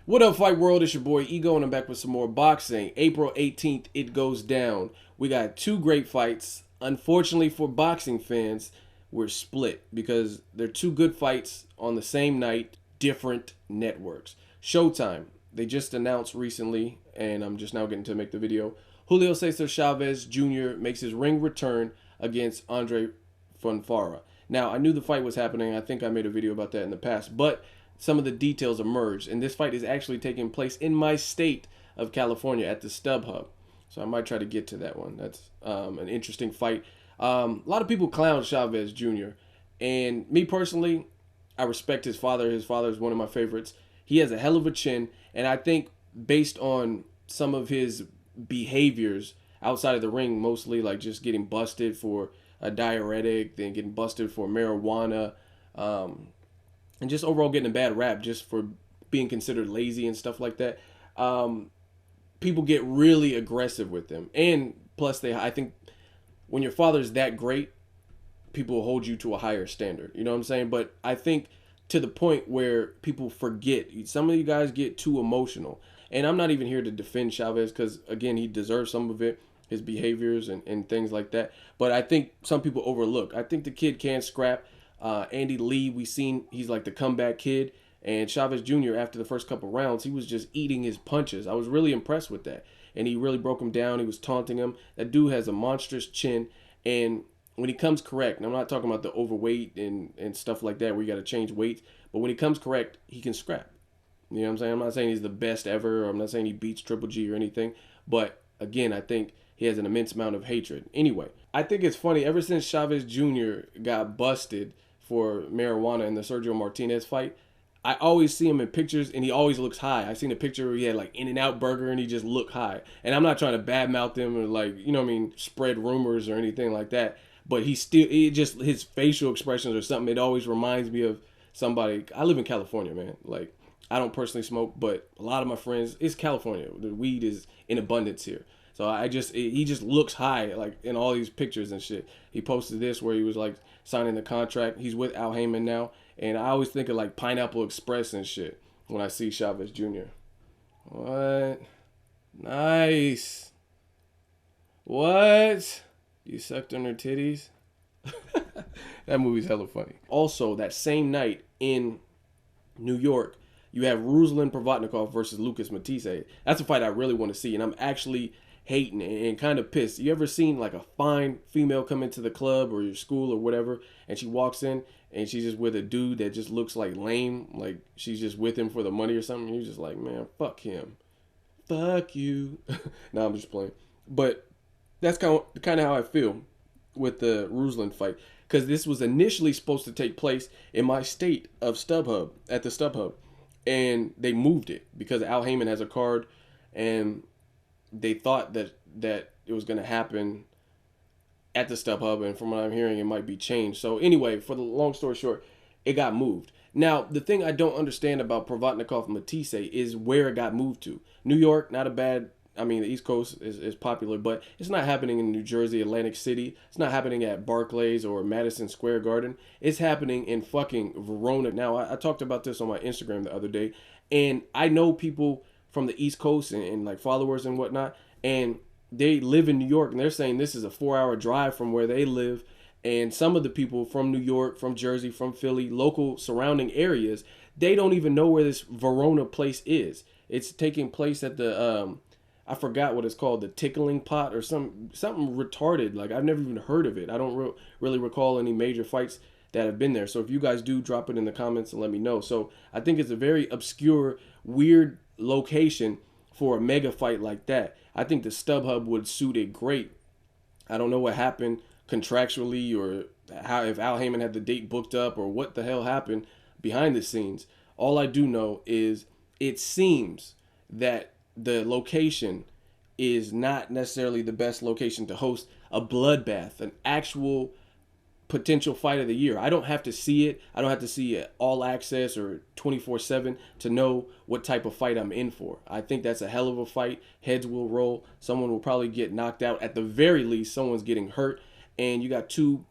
What up, Fight World? It's your boy Ego, and I'm back with some more boxing. April 18th, it goes down. We got two great fights. Unfortunately for boxing fans, we're split because they're two good fights on the same night, different networks. Showtime, they just announced recently, and I'm just now getting to make the video. Julio Cesar Chavez Jr. makes his ring return against ANDRZEJ FONFARA. Now, I knew the fight was happening. I think I made a video about that in the past, but some of the details emerged, and this fight is actually taking place in my state of California at the StubHub. So I might try to get to that one. That's an interesting fight. A lot of people clown Chavez Jr. And me personally, I respect his father. His father is one of my favorites. He has a hell of a chin, and I think based on some of his behaviors outside of the ring, mostly like just getting busted for a diuretic, then getting busted for marijuana, and just overall getting a bad rap just for being considered lazy and stuff like that. People get really aggressive with them, and plus I think when your father's that great, people will hold you to a higher standard. You know what I'm saying? But I think to the point where people forget. Some of you guys get too emotional, and I'm not even here to defend Chavez because again, he deserves some of it, his behaviors and things like that. But I think some people overlook. I think the kid can scrap. Andy Lee, we seen he's like the comeback kid, and Chavez Jr. after the first couple rounds, he was just eating his punches. I was really impressed with that, and he really broke him down. He was taunting him. That dude has a monstrous chin, and when he comes correct, and I'm not talking about the overweight and stuff like that where you got to change weight, but when he comes correct, he can scrap. You know what I'm saying? I'm not saying he's the best ever, or I'm not saying he beats Triple G or anything, but again, I think he has an immense amount of hatred. Anyway, I think it's funny, ever since Chavez Jr. got busted for marijuana in the Sergio Martinez fight, I always see him in pictures and he always looks high. I seen a picture where he had like In-N-Out burger and he just looked high. And I'm not trying to badmouth him or like, you know what I mean, spread rumors or anything like that. But his facial expressions or something, it always reminds me of somebody. I live in California, man. Like, I don't personally smoke, but a lot of my friends, it's California. The weed is in abundance here. So he just looks high, like in all these pictures and shit. He posted this where he was like signing the contract. He's with Al Heyman now. And I always think of like Pineapple Express and shit when I see Chavez Jr. What? Nice. What? You sucked on her titties? That movie's hella funny. Also, that same night in New York, you have Ruslan Provodnikov versus Lucas Matthysse. That's a fight I really want to see, and I'm actually hating and kind of pissed. You ever seen like a fine female come into the club or your school or whatever, and she walks in and she's just with a dude that just looks like lame, like she's just with him for the money or something? You're just like, man, fuck him. Fuck you. No, I'm just playing. But that's kind of how I feel with the Ruslan fight, because this was initially supposed to take place in my state of StubHub, at the StubHub, and they moved it because Al Heyman has a card, and they thought that it was going to happen at the StubHub, and from what I'm hearing, it might be changed. So anyway, for the long story short, it got moved. Now, the thing I don't understand about Provodnikov Matthysse is where it got moved to. New York, not a bad, I mean, the East Coast is popular, but it's not happening in New Jersey, Atlantic City. It's not happening at Barclays or Madison Square Garden. It's happening in fucking Verona. Now, I talked about this on my Instagram the other day, and I know people from the East Coast and like followers and whatnot, and they live in New York, and they're saying this is a 4-hour drive from where they live. And some of the people from New York, from Jersey, from Philly, local surrounding areas, they don't even know where this Verona place is. It's taking place at the I forgot what it's called, the Tickling Pot or something retarded. Like, I've never even heard of it. I don't really recall any major fights that have been there. So if you guys do, drop it in the comments and let me know. So I think it's a very obscure, weird location for a mega fight like that. I think the StubHub would suit it great. I don't know what happened contractually, or how, if Al Heyman had the date booked up, or what the hell happened behind the scenes. All I do know is it seems that the location is not necessarily the best location to host a bloodbath, an actual potential fight of the year. I don't have to see it. I don't have to see it all access or 24/7 to know what type of fight I'm in for. I think that's a hell of a fight. Heads will roll. Someone will probably get knocked out. At the very least, someone's getting hurt. And you got two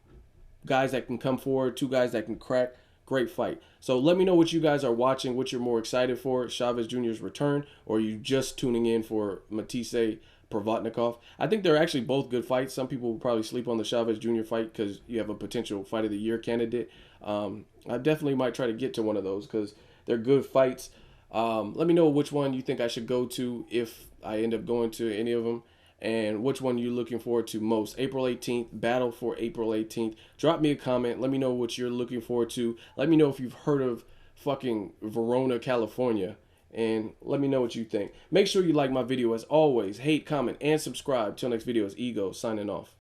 guys that can come forward, two guys that can crack great fight. So let me know what you guys are watching, what you're more excited for, Chavez Jr.'s return, or are you just tuning in for Matthysse Provodnikov. I think they're actually both good fights. Some people will probably sleep on the Chavez Jr. fight because you have a potential fight of the year candidate. I definitely might try to get to one of those because they're good fights. Let me know which one you think I should go to if I end up going to any of them, and which one you're looking forward to most. April 18th, battle for April 18th. Drop me a comment. Let me know what you're looking forward to. Let me know if you've heard of fucking Verona, California, and let me know what you think. Make sure you like my video as always. Hate, comment, and subscribe. Till next video, it's Ego signing off.